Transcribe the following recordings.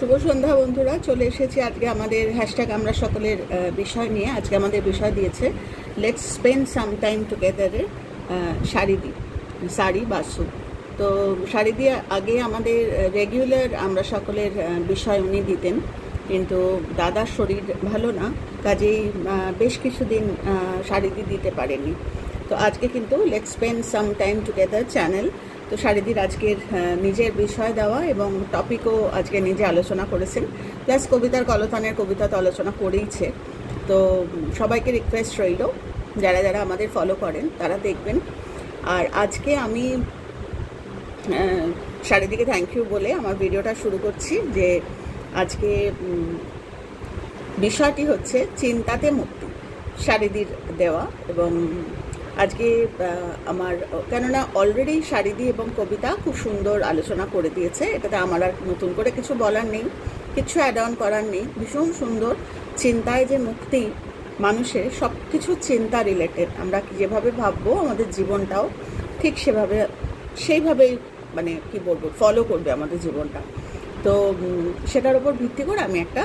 শুভ সন্ধ্যা বন্ধুরা, চলে এসেছি আজকে আমাদের হ্যাশট্যাগ আমরা সকলের বিষয় নিয়ে। আজকে আমাদের বিষয় দিয়েছে লেটস স্পেন্ড সাম টাইম টুগেদারের শাড়ি বাসু। তো শাড়ি দিয়ে আগে আমাদের রেগুলার আমরা সকলের বিষয় উনি দিতেন, কিন্তু দাদার শরীর ভালো না, কাজেই বেশ কিছুদিন শাড়ি দিতে পারেনি। তো আজকে কিন্তু let's spend some time together channel, তো শাড়িদির আজকের নিজের বিষয় দেওয়া এবং টপিকও আজকে নিজে আলোচনা করেছেন, প্লাস কবিতার কলতানের কবিতা তো আলোচনা করেইছে। তো সবাইকে রিকোয়েস্ট রইল, যারা যারা আমাদের ফলো করেন তারা দেখবেন। আর আজকে আমি শাড়িদিকে থ্যাংক ইউ বলে আমার ভিডিওটা শুরু করছি, যে আজকে বিষয়টি হচ্ছে চিন্তাতে মুক্তি, শাড়িদির দেওয়া। এবং আজকে আমার, কেননা অলরেডি শাড়িদি এবং কবিতা খুব সুন্দর আলোচনা করে দিয়েছে, এটাতে আমার আর নতুন করে কিছু বলার নেই, কিছু অ্যাড অন করার নেই। ভীষণ সুন্দর, চিন্তায় যে মুক্তি, মানুষের সব কিছু চিন্তা রিলেটেড, আমরা যেভাবে ভাববো আমাদের জীবনটাও ঠিক সেইভাবেই মানে কি বলবো ফলো করবে আমাদের জীবনটা। তো সেটার উপর ভিত্তি করে আমি একটা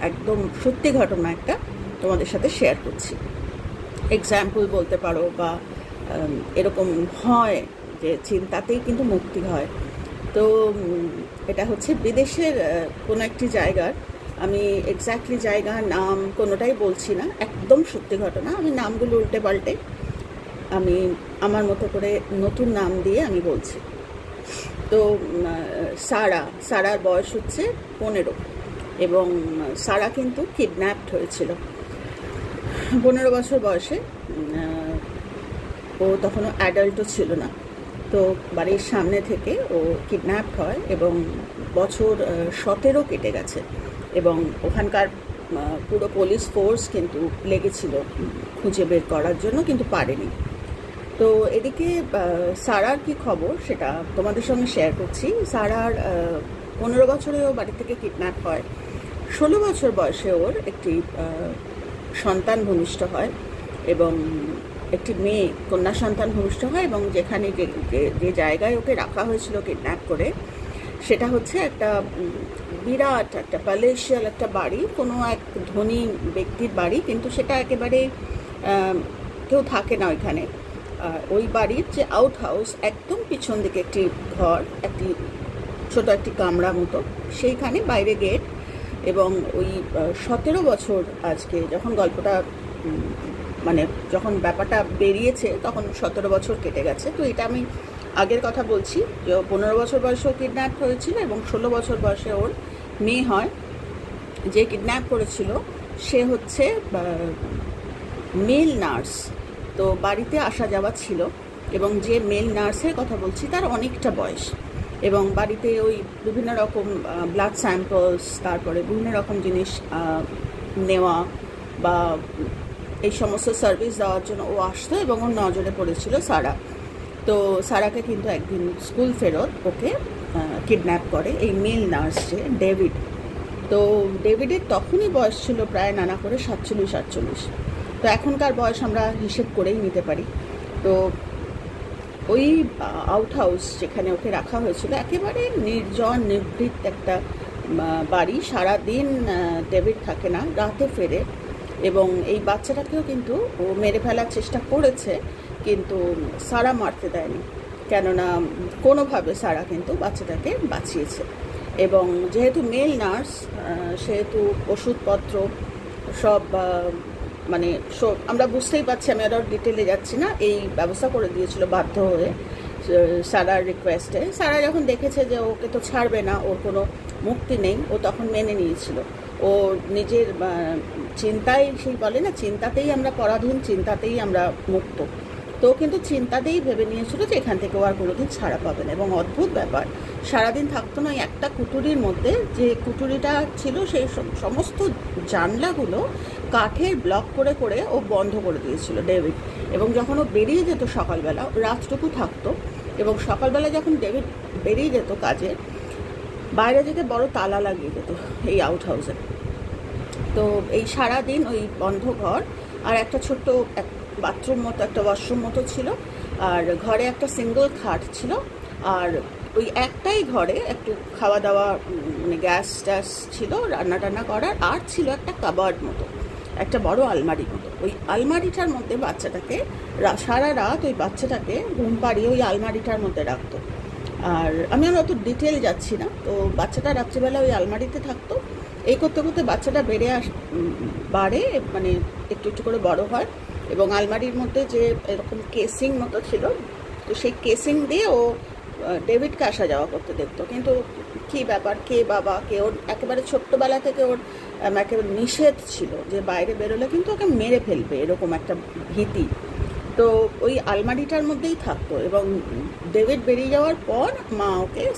একদম সত্যি ঘটনা একটা তোমাদের সাথে শেয়ার করছি। এক্সাম্পল বলতে পারো, বা এরকম হয় যে চিন্তাতেই কিন্তু মুক্তি হয়। তো এটা হচ্ছে বিদেশের কোনো একটি জায়গার, আমি এক্স্যাক্টলি জায়গার নাম কোনোটাই বলছি না, একদম সত্যি ঘটনা। আমি নামগুলো উল্টে পাল্টে আমি আমার মতো করে নতুন নাম দিয়ে আমি বলছি। তো সারার বয়স হচ্ছে 15, এবং সারা কিন্তু কিডন্যাপড হয়েছিল 15 বছর বয়সে। ও তখনও অ্যাডাল্টও ছিল না। তো বাড়ির সামনে থেকে ও কিডন্যাপ হয় এবং বছর 17 কেটে গেছে, এবং ওখানকার পুরো পুলিশ ফোর্স কিন্তু লেগেছিল খুঁজে বের করার জন্য, কিন্তু পারেনি। তো এদিকে সারার কি খবর সেটা তোমাদের সঙ্গে শেয়ার করছি। সারার 15 বছরে ও বাড়ি থেকে কিডন্যাপ হয়, 16 বছর বয়সে ওর একটি সন্তান ভূমিষ্ঠ হয়, এবং একটি মেয়ে কন্যা সন্তান ভূমিষ্ঠ হয়। এবং যেখানে যে জায়গায় ওকে রাখা হয়েছিল কিডন্যাপ করে, সেটা হচ্ছে একটা বিরাট একটা প্যালেশিয়াল একটা বাড়ি, কোনো এক ধনী ব্যক্তির বাড়ি, কিন্তু সেটা একেবারে কেউ থাকে না ওইখানে। ওই বাড়ির যে আউট হাউস, একদম পিছন দিকে একটি ঘর, একটি ছোট একটি কামরা মতো, সেইখানে বাইরে গেট। এবং ওই 17 বছর আজকে যখন গল্পটা মানে যখন ব্যাপারটা বেরিয়েছে, তখন 17 বছর কেটে গেছে। তো এটা আমি আগের কথা বলছি, যে 15 বছর বয়সে ও কিডন্যাপ হয়েছিল, এবং 16 বছর বয়সে ওর মেয়ে হয়। যে কিডন্যাপ করেছিল সে হচ্ছে মেল নার্স, তো বাড়িতে আসা যাওয়া ছিল। এবং যে মেল নার্সের কথা বলছি তার অনেকটা বয়স, এবং বাড়িতে ওই বিভিন্ন রকম ব্লাড স্যাম্পলস, তারপরে বিভিন্ন রকম জিনিস নেওয়া বা এই সমস্ত সার্ভিস দেওয়ার জন্য ও আসতো, এবং ওর নজরে পড়েছিল সারা। তো সারাকে কিন্তু একদিন স্কুল ফেরত ওকে কিডন্যাপ করে এই মেল নার্স, যে ডেভিড। তো ডেভিডের তখনই বয়স ছিল প্রায় নানা করে 47-48। তো এখনকার বয়স আমরা হিসেব করেই নিতে পারি। তো ওই আউট হাউস যেখানে ওকে রাখা হয়েছিল, একেবারে নির্জন নিভৃত একটা বাড়ি। সারাদিন ডেভিড থাকে না, রাতে ফেরে। এবং এই বাচ্চাটাকেও কিন্তু ও মেরে ফেলার চেষ্টা করেছে, কিন্তু সারা মারতে দেয়নি, কেননা কোনোভাবে সারা কিন্তু বাচ্চাটাকে বাঁচিয়েছে। এবং যেহেতু মেল নার্স, সেহেতু ওষুধপত্র সব মানে আমরা বুঝতেই পারছি, আমি আরও ডিটেলে যাচ্ছি না, এই ব্যবস্থা করে দিয়েছিল বাধ্য হয়ে সারার রিকোয়েস্টে। সারা যখন দেখেছে যে ওকে তো ছাড়বে না, ওর কোনো মুক্তি নেই, ও তখন মেনে নিয়েছিল। ও নিজের চিন্তায়, সেই বলে না, চিন্তাতেই আমরা পরাধীন, চিন্তাতেই আমরা মুক্ত। তো কিন্তু চিন্তাতেই ভেবে নিয়েছিল যে এখান থেকে ও আর কোনোদিন ছাড়া পাবে না। এবং অদ্ভুত ব্যাপার, সারাদিন থাকতো না একটা কুটুরির মধ্যে, যে কুটুরিটা ছিল সেই সমস্ত জানলাগুলো কাঠের ব্লক করে করে ও বন্ধ করে দিয়েছিল ডেভিড। এবং যখন ও বেরিয়ে যেত সকালবেলা, রাতটুকু থাকতো, এবং সকালবেলা যখন ডেভিড বেরিয়ে যেত কাজে, বাইরে থেকে বড় তালা লাগিয়ে যেত এই আউট হাউসে। তো এই সারাদিন ওই বন্ধ ঘর, আর একটা ছোট্ট বাথরুম মতো, একটা ওয়াশরুম মতো ছিল, আর ঘরে একটা সিঙ্গল খাট ছিল, আর ওই একটাই ঘরে একটু খাওয়া দাওয়া মানে গ্যাস ট্যাস ছিল, রান্না টান্না করার, আর ছিল একটা কাবার্ড মতো, একটা বড় আলমারির মতো। ওই আলমারিটার মধ্যে বাচ্চাটাকে সারা রাত ওই বাচ্চাটাকে ঘুম পাড়িয়ে ওই আলমারিটার মধ্যে রাখতো। আর আমি অত ডিটেল যাচ্ছি না, তো বাচ্চাটা রাত্রিবেলা ওই আলমারিতে থাকতো। এই করতে করতে বাচ্চাটা বাড়ে, মানে একটু একটু করে বড় হয়, এবং আলমারির মধ্যে যে এরকম কেসিং মতো ছিল, তো সেই কেসিং দিয়ে ও ডেভিডকে আসা যাওয়া করতে দেখতো। কিন্তু কি ব্যাপার, কে বাবা, কে ওর একেবারে ছোট্টবেলা থেকে ওর একেবারে নিষেধ ছিল যে বাইরে বেরোলে কিন্তু ওকে মেরে ফেলবে, এরকম একটা ভীতি। তো ওই আলমারিটার মধ্যেই থাকতো, এবং ডেভিড বেরিয়ে যাওয়ার পর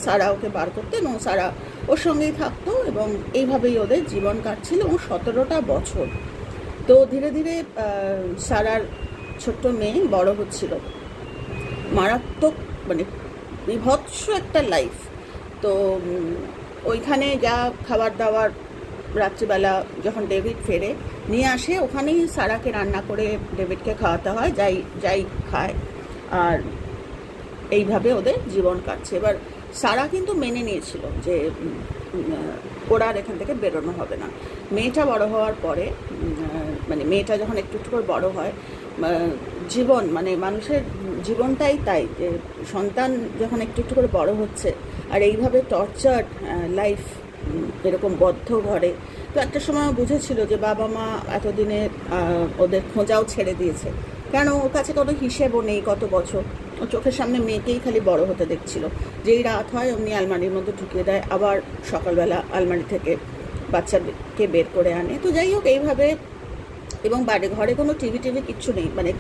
সারা ওকে বার করতো, এবং সারা ওর সঙ্গেই থাকতো, এবং এইভাবেই ওদের জীবন কাটছিল 17টা বছর। তো ধীরে ধীরে সারার ছোট্ট মেয়ে বড় হচ্ছিল, মারাত্মক মানে বিভৎস একটা লাইফ। তো ওইখানে যা খাবার দাবার রাত্রিবেলা যখন ডেভিড ফেরে নিয়ে আসে, ওখানেই সারাকে রান্না করে ডেভিডকে খাওয়াতে হয়, যাই খায়, আর এইভাবে ওদের জীবন কাটছে। এবার সারা কিন্তু মেনে নিয়েছিল যে ওরা আর এখান থেকে বেরোনো হবে না। মেয়েটা বড় হওয়ার পরে, মানে মেয়েটা যখন একটু একটু করে বড় হয়, জীবন মানে মানুষের জীবনটাই তাই, যে সন্তান যখন একটু একটু করে বড় হচ্ছে আর এইভাবে টর্চার্ড লাইফ, এরকম বদ্ধ ঘরে, তো একটা সময় বুঝেছিল যে বাবা মা এতদিনে ওদের খোঁজাও ছেড়ে দিয়েছে, কেন ওর কাছে কোনো হিসেবও নেই কত বছর। ও চোখের সামনে মেয়েকেই খালি বড় হতে দেখছিল। যেই রাত হয় অমনি আলমারির মধ্যে ঢুকিয়ে দেয়, আবার সকালবেলা আলমারি থেকে বাচ্চাকে বের করে আনে। তো যাই হোক এইভাবে, এবং বাইরে ঘরে কোনো টিভি কিচ্ছু নেই, মানে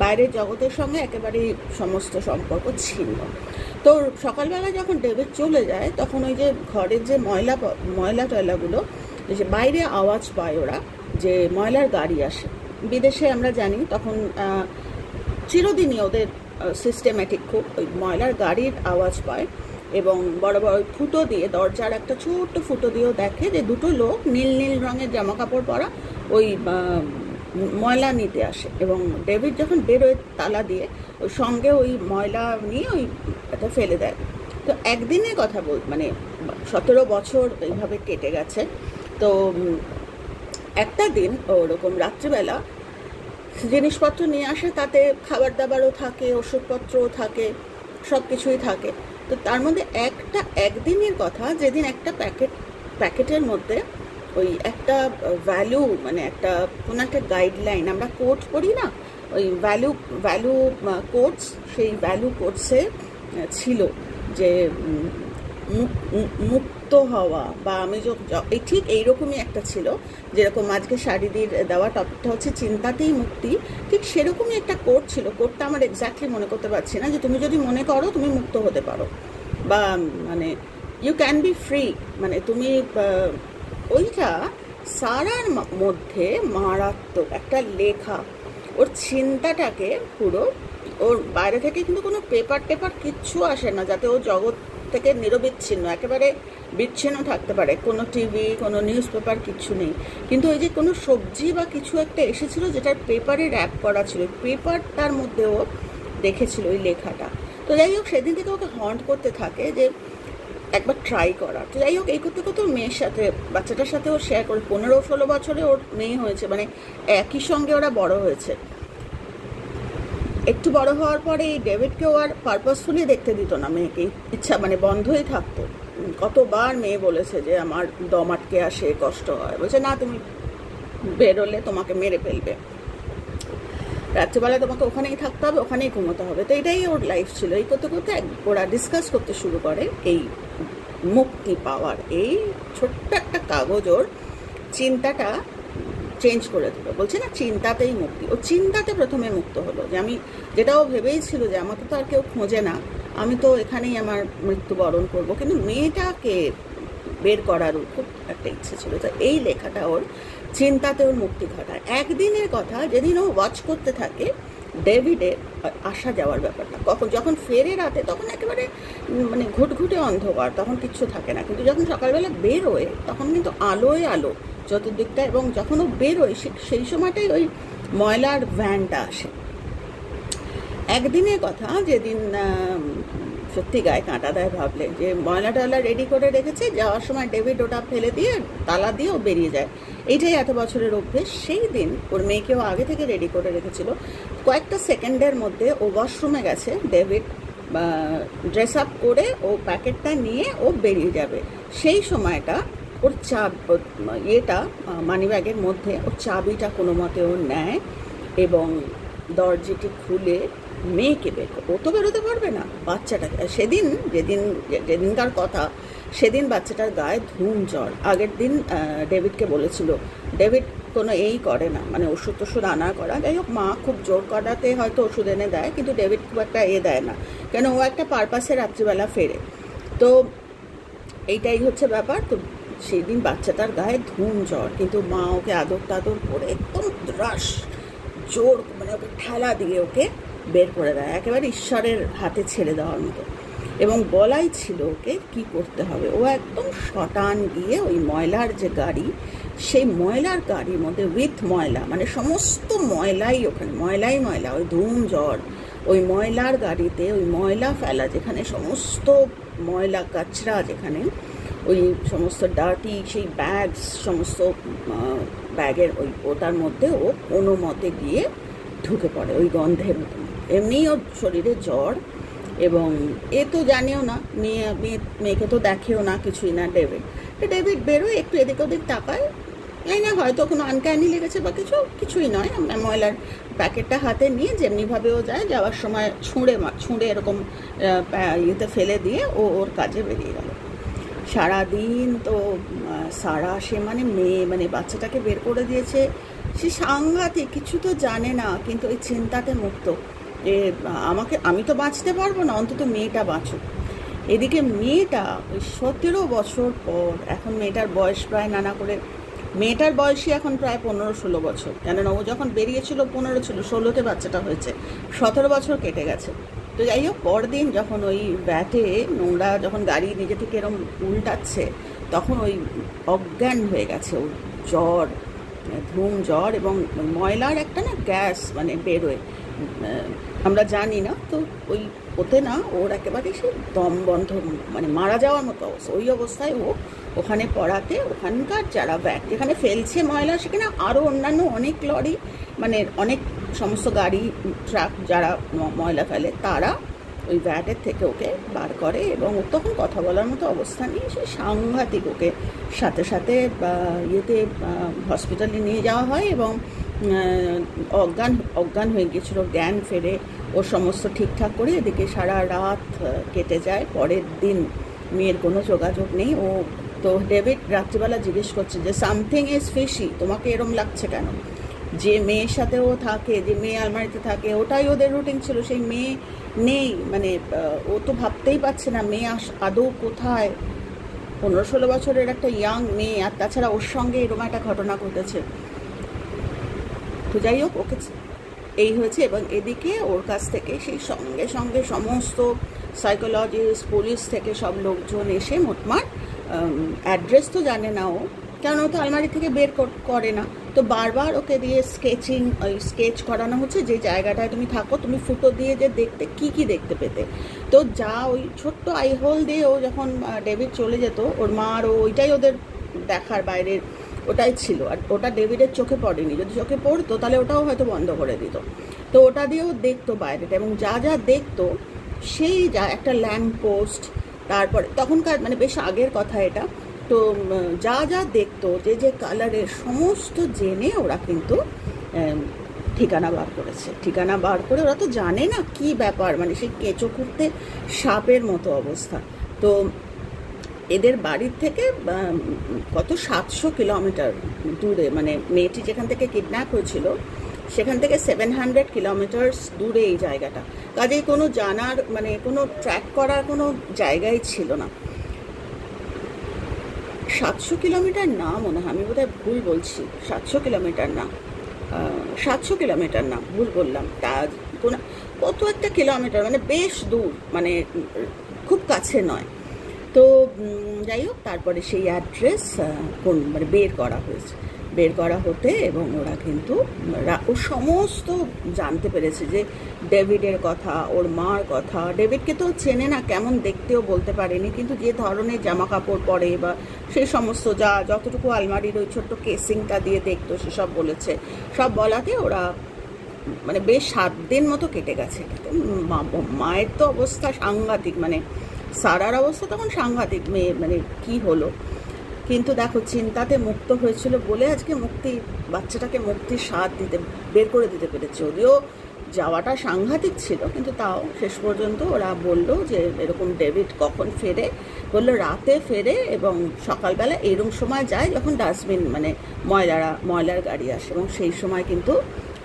বাইরের জগতের সঙ্গে একেবারেই সমস্ত সম্পর্ক ছিন্ন। তো সকালবেলা যখন ডেভিড চলে যায়, তখন ওই যে ঘরের যে ময়লা টয়লাগুলো, যে বাইরে আওয়াজ পায় ওরা, যে ময়লার গাড়ি আসে। বিদেশে আমরা জানি তখন চিরদিনই ওদের সিস্টেম্যাটিক খুব, ওই ময়লার গাড়ির আওয়াজ পায়, এবং বড় বড় ফুটো দিয়ে, দরজার একটা ছোট্ট ফুটো দিয়েও দেখে যে দুটো লোক নীল নীল রঙের জামা কাপড় পরা ওই ময়লা নিতে আসে। এবং ডেভিড যখন বেরোয় তালা দিয়ে, ওই সঙ্গে ওই ময়লা নিয়ে ওই এটা ফেলে দেয়। তো একদিনের কথা মানে 17 বছর এইভাবে কেটে গেছে। তো একটা দিন ওরকম রাত্রিবেলা জিনিসপত্র নিয়ে আসে, তাতে খাবার দাবারও থাকে, ওষুধপত্রও থাকে, সব কিছুই থাকে। তো তার মধ্যে একদিনের কথা, যেদিন একটা প্যাকেটের মধ্যে ওই একটা ভ্যালু, মানে কোনো একটা গাইডলাইন আমরা কোড করি না, ওই ভ্যালু কোডস, সেই ভ্যালু কোডসে ছিল যে মুক্ত হওয়া, বা আমি এই ঠিক এইরকমই একটা ছিল, যেরকম আজকে শাড়িদির দেওয়া টপিকটা হচ্ছে চিন্তাতেই মুক্তি, ঠিক সেরকমই একটা কোড ছিল। কোডটা আমার এক্স্যাক্টলি মনে করতে পারছি না, যে তুমি যদি মনে করো তুমি মুক্ত হতে পারো, বা মানে ইউ ক্যান বি ফ্রি, মানে তুমি, ওইটা সারার মধ্যে মারাত্মক একটা লেখা। ওর চিন্তাটাকে পুরো, ওর বাইরে থেকে কিন্তু কোনো পেপার কিচ্ছু আসে না, যাতে ও জগৎ থেকে নিরবিচ্ছিন্ন, একেবারে বিচ্ছিন্ন থাকতে পারে। কোনো টিভি, কোনো নিউজ পেপার কিচ্ছু নেই। কিন্তু ওই যে কোনো সবজি বা কিছু একটা এসেছিল যেটার পেপারে র্যাপ করা ছিল, পেপারটার মধ্যে ও দেখেছিল ওই লেখাটা। তো যাই হোক, সেদিন থেকে ওকে হন্ট করতে থাকে যে একবার ট্রাই করা। তো যাই হোক, এই করতে করতে ওর মেয়ের সাথে, বাচ্চাটার সাথে ও শেয়ার করে, 15-16 বছরে ওর মেয়ে হয়েছে, মানে একই সঙ্গে ওরা বড় হয়েছে। একটু বড় হওয়ার পরে এই ডেভিডকেও আর পারপাসফুলি দেখতে দিত না মেয়েকে, ইচ্ছা মানে বন্ধই থাকতো। কতবার মেয়ে বলেছে যে আমার দম আটকে আসে, কষ্ট হয়, বলছে না তুমি বেরোলে তোমাকে মেরে ফেলবে, রাত্রিবেলা তোমাকে ওখানেই থাকতে হবে, ওখানেই ঘুমোতে হবে। তো এটাই ওর লাইফ ছিল। এই করতে করতে ওরা ডিসকাস করতে শুরু করে এই মুক্তি পাওয়ার। এই ছোট্ট একটা কাগজ ওর চিন্তাটা চেঞ্জ করে দিল। বলছে না চিন্তাতেই মুক্তি, ও চিন্তাতে প্রথমে মুক্ত হলো, যে আমি, যেটাও ভেবেই ছিল যে আমাকে তো আর কেউ খোঁজে না, আমি তো এখানেই আমার মৃত্যুবরণ করব, কিন্তু মেয়েটাকে বের করার খুব একটা ইচ্ছে ছিল। তো এই লেখাটা ওর চিন্তাতে ওর মুক্তি ঘটায়। একদিনের কথা, যেদিন ও ওয়াচ করতে থাকে ডেভিডের আসা যাওয়ার ব্যাপারটা, যখন ফেরে রাতে, তখন একেবারে মানে ঘুটঘুটে অন্ধকার, তখন কিচ্ছু থাকে না। কিন্তু যখন সকালবেলা বেরোয়, তখন কিন্তু আলোয় আলো চতুর্দিকটা, এবং যখন ও বেরোয় সেই সময়টাই ওই ময়লার ভ্যানটা আসে। একদিনের কথা, যেদিন সত্যি গায়ে কাঁটা দেয় ভাবলে, যে ময়লা টয়লা রেডি করে রেখেছে, যাওয়ার সময় ডেভিড ওটা ফেলে দিয়ে তালা দিয়ে ও বেরিয়ে যায়। এইটাই এত বছরের অভ্যেস। সেই দিন ওর মেয়েকেও আগে থেকে রেডি করে রেখেছিল। কয়েকটা সেকেন্ডের মধ্যে ও ওয়াশরুমে গেছে, ডেভিড ড্রেস আপ করে ও প্যাকেটটা নিয়ে ও বেরিয়ে যাবে। সেই সময়টা ওর ইয়েটা মানিব্যাগের মধ্যে ওর চাবিটা কোনো মতে ও নেয় এবং দরজাটি খুলে মেয়েকে বের করে, ও তো বেরোতে পারবে না, বাচ্চাটাকে যেদিনকার কথা, সেদিন বাচ্চাটার গায়ে ধুম জ্বর। আগের দিন ডেভিডকে বলেছিল, ডেভিড কোনো এই করে না, মানে ওষুধ টষুধ আনা করা, যাই হোক মা খুব জোর করাতে হয়তো ওষুধ এনে দেয়, কিন্তু ডেভিড খুব একটা দেয় না, কেন ও একটা পারপাসে রাত্রিবেলা ফেরে। তো এইটাই হচ্ছে ব্যাপার। তো সেই দিন বাচ্চাটার গায়ে ধুম জ্বর, কিন্তু মা ওকে আদর টাদর করে একদম রাশ জোর মানে ওকে ঠেলা দিয়ে ওকে বের করে দেয়, একেবারে ঈশ্বরের হাতে ছেড়ে দেওয়ার মতো। এবং বলাই ছিল ওকে কি করতে হবে। ও একদম শটান গিয়ে ওই ময়লার যে গাড়ি, সেই ময়লার গাড়ির মধ্যে উইথ ময়লা, মানে সমস্ত ময়লাই ওখানে ময়লা, ওই ধুম জ্বর, ওই ময়লার গাড়িতে ওই ময়লা ফেলা, যেখানে সমস্ত ময়লা কাচরা, যেখানে ওই সমস্ত ডার্টি সেই ব্যাগস, সমস্ত ব্যাগের ওটার মধ্যে ও কোনো মতে গিয়ে ঢুকে পড়ে ওই গন্ধের মতো। এমনি ওর শরীরে জ্বর, এবং এ তো জানেও না, মেয়েকে তো দেখেও না, কিছুই না। ডেভিড বেরোয়, একটু এদিক ওদিক তাকায়, এই না হয়তো কোনো আনক্যানি লেগেছে বা কিছুই নয়, ময়লার প্যাকেটটা হাতে নিয়ে যেমনিভাবে ও যায়, যাওয়ার সময় ছুঁড়ে এরকম ইয়েতে ফেলে দিয়ে ও ওর কাজে বেরিয়ে গেল। সারাদিন তো সারা, সে মানে বাচ্চাটাকে বের করে দিয়েছে, সে সাংঘাতিক, কিছু তো জানে না, কিন্তু ওই চিন্তাতে মুক্ত যে আমি তো বাঁচতে পারবো না, অন্তত মেয়েটা বাঁচুক। এদিকে মেয়েটা ওই 17 বছর পর, এখন মেয়েটার বয়স প্রায় নানা করে, মেয়েটার বয়সই এখন প্রায় 15-16 বছর, কেননা ও যখন বেরিয়েছিল 15 ছিল, 16তে বাচ্চাটা হয়েছে, 17 বছর কেটে গেছে। তো যাই হোক, পরদিন যখন ওই ব্যাটে নোংরা, যখন গাড়ি নিজে থেকে এরকম উল্টাচ্ছে, তখন ওই অজ্ঞান হয়ে গেছে, ওর জ্বর, ধুম জ্বর, এবং ময়লার একটা না গ্যাস মানে বেরোয়, আমরা জানি না। তো ওতে না ওর একেবারে সে দম বন্ধ, মানে মারা যাওয়ার মতো অবস্থা। ওই অবস্থায় ও ওখানে পড়াতে, ওখানকার যারা ব্যাগ যেখানে ফেলছে ময়লা, সেখানে আরও অন্যান্য অনেক লরি, মানে অনেক সমস্ত গাড়ি, ট্রাক যারা ময়লা ফেলে, তারা ওই ভ্যাটের থেকে ওকে বার করে, এবং ও তখন কথা বলার মতো অবস্থা নেই। সে সাংঘাতিক, ওকে সাথে সাথে ইয়েতে হসপিটালে নিয়ে যাওয়া হয়, এবং অজ্ঞান হয়ে গিয়েছিল, জ্ঞান ফেরে ও সমস্ত ঠিকঠাক করে। এদিকে সারা রাত কেটে যায়, পরের দিন মেয়ের কোনো যোগাযোগ নেই। ও তো ডেভিড রাত্রিবেলা জিজ্ঞেস করছে যে সামথিং ইজ ফিশি, তোমাকে এরম লাগছে কেন? যে মেয়ের সাথে ও থাকে, যে মেয়ে আলমারিতে থাকে, ওটাই ওদের রুটিন ছিল, সেই মেয়ে নেই, মানে ও তো ভাবতেই পারছে না মেয়ে আদৌ কোথায়। 15-16 বছরের একটা ইয়াং মেয়ে, আর তাছাড়া ওর সঙ্গে এরকম একটা ঘটনা ঘটেছে। তো যাই হোক, ওকে এই হয়েছে। এবং এদিকে ওর কাছ থেকে সেই সঙ্গে সঙ্গে সমস্ত সাইকোলজিস্ট, পুলিশ থেকে সব লোকজন এসে, মোটমাট অ্যাড্রেস তো জানে না ও, কেন তো আলমারি থেকে বের করে না, তো বারবার ওকে দিয়ে স্কেচ করানো হচ্ছে, যে জায়গাটায় তুমি থাকো, তুমি ফুটো দিয়ে যে দেখতে কি দেখতে পেতে। তো যা ওই ছোট্ট আইহোল দিয়ে ও যখন ডেভিড চলে যেত, ওর মা আর ওইটাই ওদের দেখার বাইরের ওটাই ছিল, আর ওটা ডেভিডের চোখে পড়েনি। যদি চোখে পড়তো তাহলে ওটাও হয়তো বন্ধ করে দিত। তো ওটা দিয়েও দেখতো বাইরেটা, এবং যা দেখতো সেই একটা ল্যাম্প পোস্ট, তারপরে তখনকার মানে বেশ আগের কথা এটা, তো যা দেখতো, যে কালারের সমস্ত জেনে ওরা কিন্তু ঠিকানা বার করেছে। ঠিকানা বার করে ওরা তো জানে না কি ব্যাপার, মানে সেই কেঁচো করতে সাপের মতো অবস্থা। তো এদের বাড়ির থেকে কত 700 কিলোমিটার দূরে, মানে মেয়েটি যেখান থেকে কিডন্যাপ হয়েছিল সেখান থেকে 700 কিলোমিটার্স দূরে এই জায়গাটা। কাজেই কোনো জানার, মানে কোনো ট্র্যাক করার কোনো জায়গাই ছিল না। 700 কিলোমিটার না মনে হয়, আমি বোধহয় ভুল বলছি, 700 কিলোমিটার না, 700 কিলোমিটার না, ভুল বললাম। তা কত একটা কিলোমিটার, মানে বেশ দূর, মানে খুব কাছে নয়। তো যাই হোক, তারপরে সেই অ্যাড্রেস মানে বের করা হয়েছে। বের করা হতে, এবং ওরা কিন্তু ও সমস্ত জানতে পেরেছে যে ডেভিডের কথা, ওর মার কথা। ডেভিডকে তো চেনে না, কেমন দেখতেও বলতে পারেনি, কিন্তু যে ধরনের জামা কাপড় পরে বা সেই সমস্ত যতটুকু আলমারির ওই ছোট্ট কেসিংটা দিয়ে দেখতো সেসব বলেছে। সব বলাতে ওরা মানে বেশ 7 দিন মতো কেটে গেছে। মায়ের তো অবস্থা সাংঘাতিক, মানে সারার অবস্থা তখন সাংঘাতিক, মেয়ে মানে কি হলো। কিন্তু দেখো, চিন্তাতে মুক্ত হয়েছিল বলে আজকে বাচ্চাটাকে মুক্তির স্বাদ বের করে দিতে পেরেছে। যদিও যাওয়াটা সাংঘাতিক ছিল, কিন্তু তাও শেষ পর্যন্ত ওরা বললো যে এরকম ডেভিড কখন ফেরে, বললো রাতে ফেরে এবং সকালবেলা এরকম সময় যায় যখন ডাস্টবিন মানে ময়লার গাড়ি আসে, এবং সেই সময় কিন্তু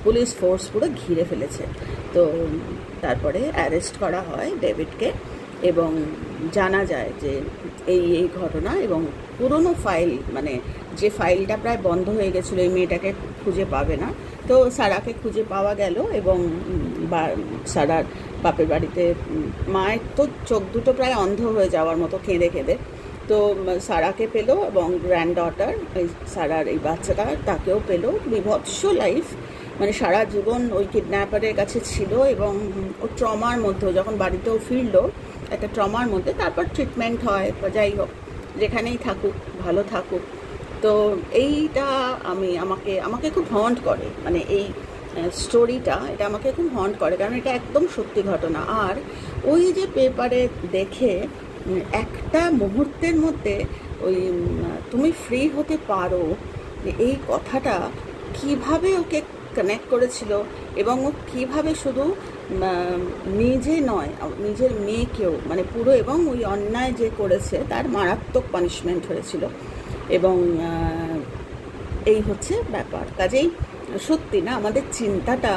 পুলিশ ফোর্স পুরো ঘিরে ফেলেছে। তো তারপরে অ্যারেস্ট করা হয় ডেভিডকে, এবং জানা যায় যে এই ঘটনা, এবং পুরনো ফাইল মানে যে ফাইলটা প্রায় বন্ধ হয়ে গেছিলো, এই মেয়েটাকে খুঁজে পাবে না, তো সারাকে খুঁজে পাওয়া গেল। এবং সারার বাপের বাড়িতে মায়ের তো চোখ দুটো প্রায় অন্ধ হয়ে যাওয়ার মতো কেঁদে কেঁদে, তো সারাকে পেলো, এবং গ্র্যান্ড ডটার এই সারার এই বাচ্চাটা তাকেও পেলো। বিভৎস লাইফ, মানে সারা জীবন ওই কিডন্যাপারের কাছে ছিল, এবং ও ট্রমার মধ্যে যখন বাড়িতেও ফিরলো একটা ট্রমার মধ্যে, তারপর ট্রিটমেন্ট হয় বা যাই হোক, যেখানেই থাকুক ভালো থাকুক। তো এইটা আমাকে খুব হন্ট করে, মানে এই স্টোরিটা এটা আমাকে খুব হন্ট করে, কারণ এটা একদম সত্যি ঘটনা। আর ওই যে পেপারে দেখে একটা মুহূর্তের মধ্যে ওই তুমি ফ্রি হতে পারো, এই কথাটা কিভাবে ওকে কানেক্ট করেছিল, এবং ও কীভাবে শুধু নিজে নয় নিজের মেয়েকেও মানে পুরো, এবং ওই অন্যায় যে করেছে তার মারাত্মক পানিশমেন্ট হয়েছিল, এবং এই হচ্ছে ব্যাপার। কাজেই সত্যি না, আমাদের চিন্তাটা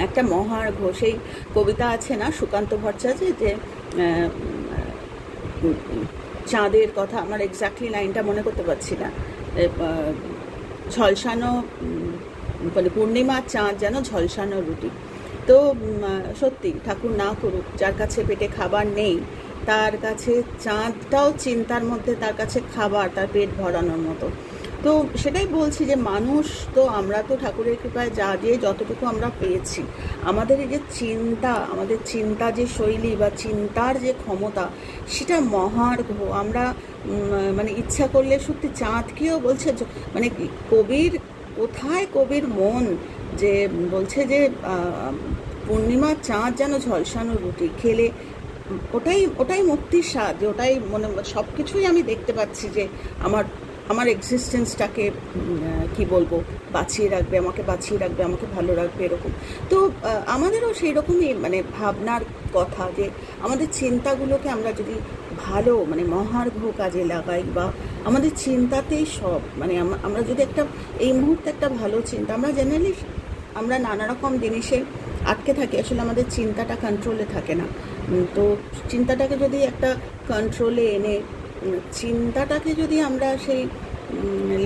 একটা মহার্ঘ। সেই কবিতা আছে না সুকান্ত ভট্টাচার্যের, যে চাঁদের কথা, আমার এক্স্যাক্টলি লাইনটা মনে করতে পারছি না, ঝলসানো মানে পূর্ণিমার চাঁদ যেন ঝলসানো রুটি। তো সত্যি ঠাকুর না করুক, যার কাছে পেটে খাবার নেই তার কাছে চাঁদটাও চিন্তার মধ্যে, তার কাছে খাবার, তার পেট ভরানোর মতো। তো সেটাই বলছি যে মানুষ তো, আমরা তো ঠাকুরের কৃপায় যা দিয়ে যতটুকু আমরা পেয়েছি, আমাদের এই যে আমাদের চিন্তা যে শৈলী বা চিন্তার যে ক্ষমতা, সেটা মহার্ঘ। আমরা মানে ইচ্ছা করলে সত্যি চাঁদকেও বলছে, মানে কোথায় কবির মন যে বলছে যে পূর্ণিমার চাঁদ যেন ঝলসানো রুটি খেলে, ওটাই মুক্তির স্বাদ, যে ওটাই মনে সব কিছুই আমি দেখতে পাচ্ছি যে আমার এক্সিস্টেন্সটাকে কি বলবো বাঁচিয়ে রাখবে, আমাকে ভালো রাখবে, এরকম। তো আমাদেরও সেই রকমই মানে ভাবনার কথা, যে আমাদের চিন্তাগুলোকে আমরা যদি ভালো মানে মহার্ঘ কাজে লাগাই, বা আমাদের চিন্তাতেই সব, মানে আমরা যদি এই মুহূর্তে একটা ভালো চিন্তা, আমরা নানা রকম জিনিসে আটকে থাকি, আসলে আমাদের চিন্তাটা কন্ট্রোলে থাকে না। তো চিন্তাটাকে যদি একটা কন্ট্রোলে এনে, চিন্তাটাকে যদি আমরা সেই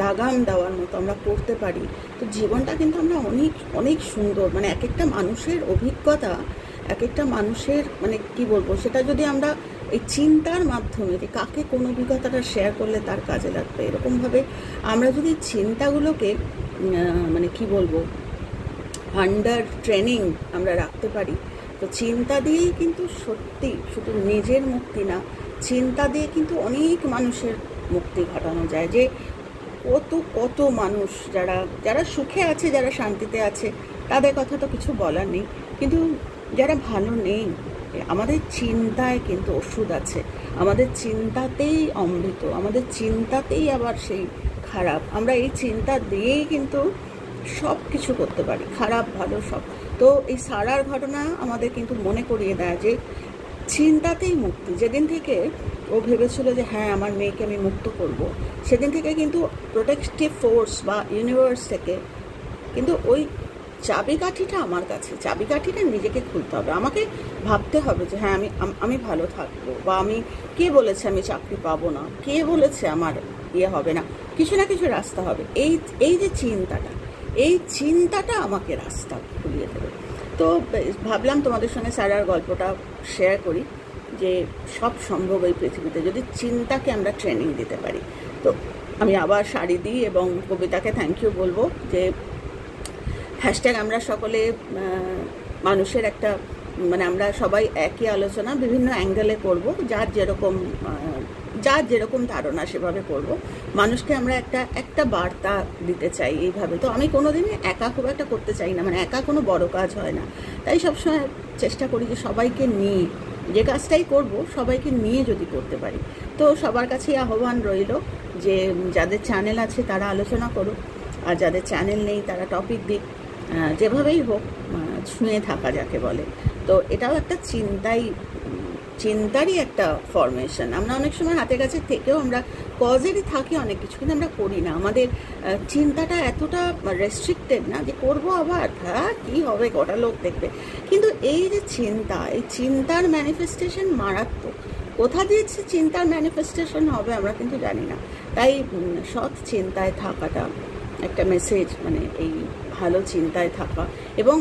লাগাম দেওয়ার মতো আমরা করতে পারি, তো জীবনটা কিন্তু আমরা অনেক অনেক সুন্দর, মানে এক একটা মানুষের অভিজ্ঞতা, এক একটা মানুষের মানে কি বলবো, সেটা যদি আমরা এই চিন্তার মাধ্যমে, যে কাকে কোন অভিজ্ঞতাটা শেয়ার করলে তার কাজে লাগবে, এরকমভাবে আমরা যদি চিন্তাগুলোকে মানে কি বলবো আন্ডার ট্রেনিং আমরা রাখতে পারি, তো চিন্তা দিয়েই কিন্তু সত্যি শুধু নিজের মুক্তি না, চিন্তা দিয়ে কিন্তু অনেক মানুষের মুক্তি ঘটানো যায়। যে কত মানুষ যারা সুখে আছে, যারা শান্তিতে আছে, তাদের কথা তো কিছু বলার নেই, কিন্তু যারা ভালো নেই, আমাদের চিন্তায় কিন্তু ওষুধ আছে, আমাদের চিন্তাতেই অমৃত, আমাদের চিন্তাতেই আবার সেই খারাপ। আমরা এই চিন্তা দিয়েই কিন্তু সব কিছু করতে পারি, খারাপ ভালো সব। তো এই সারার ঘটনা আমাদের কিন্তু মনে করিয়ে দেয় যে চিন্তাতেই মুক্তি। যেদিন থেকে ও ভেবেছিল যে হ্যাঁ আমার মেয়েকে আমি মুক্ত করব, সেদিন থেকে কিন্তু প্রোটেক্টিভ ফোর্স বা ইউনিভার্স থেকে কিন্তু ওই চাবিকাঠিটা আমার কাছে, চাবিকাঠিটা নিজেকে খুলতে হবে, আমাকে ভাবতে হবে যে হ্যাঁ আমি ভালো থাকবো, বা কে বলেছে আমি চাকরি পাবো না, কে বলেছে আমার হবে না, কিছু না কিছু রাস্তা হবে। এই যে এই চিন্তাটা আমাকে রাস্তা খুলিয়ে দেবে। তো ভাবলাম তোমাদের সঙ্গে সারার গল্পটা শেয়ার করি, যে সব সম্ভব এই পৃথিবীতে যদি চিন্তাকে আমরা ট্রেনিং দিতে পারি। তো আমি আবার শাড়ি দিই এবং কবিতাকে থ্যাংক ইউ বলবো যে হ্যাশট্যাগ আমরা সকলে মানুষের একটা মানে আমরা সবাই একই আলোচনা বিভিন্ন অ্যাঙ্গেলে করব, যার যেরকম ধারণা সেভাবে করব। মানুষকে আমরা একটা বার্তা দিতে চাই এইভাবে। তো আমি কোনোদিনই একা খুব একটা করতে চাই না, মানে একা কোনো বড় কাজ হয় না, তাই সবসময় চেষ্টা করি যে সবাইকে নিয়ে যে কাজটাই করব সবাইকে নিয়ে যদি করতে পারি। তো সবার কাছেই আহ্বান রইল যে যাদের চ্যানেল আছে তারা আলোচনা করুক, আর যাদের চ্যানেল নেই তারা টপিক দিক, যেভাবেই হোক ছুঁয়ে থাকা যাকে বলে। তো এটাও একটা চিন্তারই একটা ফরমেশন। আমরা অনেক সময় হাতে কাছে থেকেও আমরা কজেরই থাকি অনেক কিছু, কিন্তু আমরা করি না। আমাদের চিন্তাটা এতটা রেস্ট্রিক্টেড না যে করবো আবার, হ্যাঁ কী হবে, কটা লোক দেখবে। কিন্তু এই যে এই চিন্তার ম্যানিফেস্টেশন মারাত্মক। কোথা দিয়ে চিন্তার ম্যানিফেস্টেশন হবে আমরা কিন্তু জানি না। তাই সৎ চিন্তায় থাকাটা একটা মেসেজ, মানে এই ভালো চিন্তায় থাকা এবং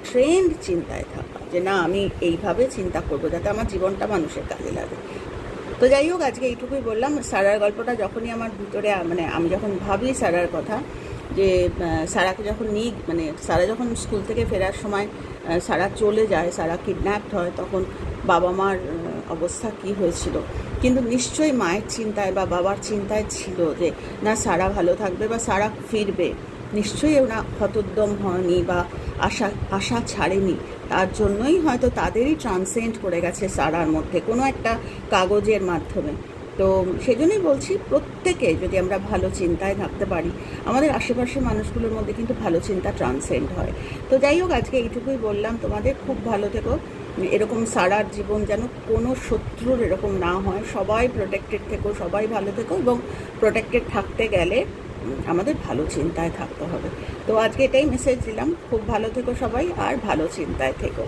ট্রেন্ড চিন্তায় থাকা, যে না আমি এইভাবে চিন্তা করবো যাতে আমার জীবনটা মানুষের কাজে লাগে। তো যাই হোক, আজকে এইটুকুই বললাম। সারার গল্পটা যখনই আমার ভিতরে মানে আমি যখন ভাবি সারার কথা, যে সারাকে যখন মানে সারা যখন স্কুল থেকে ফেরার সময় সারা চলে যায়, সারা কিডন্যাপড হয়, তখন বাবা মার অবস্থা কী হয়েছিল। কিন্তু নিশ্চয়ই মায়ের চিন্তায় বা বাবার চিন্তায় ছিল যে না সারা ভালো থাকবে বা সারা ফিরবে। নিশ্চয়ই ওরা হতোদ্যম হয়নি বা আশা ছাড়েনি। তার জন্যই হয়তো তাদেরই ট্রান্সেন্ড করে গেছে সারার মধ্যে কোনো একটা কাগজের মাধ্যমে। তো সেই জন্যই বলছি, প্রত্যেকে যদি আমরা ভালো চিন্তায় থাকতে পারি, আমাদের আশেপাশের মানুষগুলোর মধ্যে কিন্তু ভালো চিন্তা ট্রান্সেন্ড হয়। তো যাই হোক, আজকে এইটুকুই বললাম। তোমাদের খুব ভালো থেকো। এরকম সারার জীবন যেন কোনো শত্রুর এরকম না হয়। সবাই প্রোটেক্টেড থেকো, সবাই ভালো থেকো, এবং প্রোটেক্টেড থাকতে গেলে আমাদের ভালো চিন্তায় থাকতে হবে। তো আজকে এটাই মেসেজ দিলাম। খুব ভালো থেকো সবাই, আর ভালো চিন্তায় থেকো।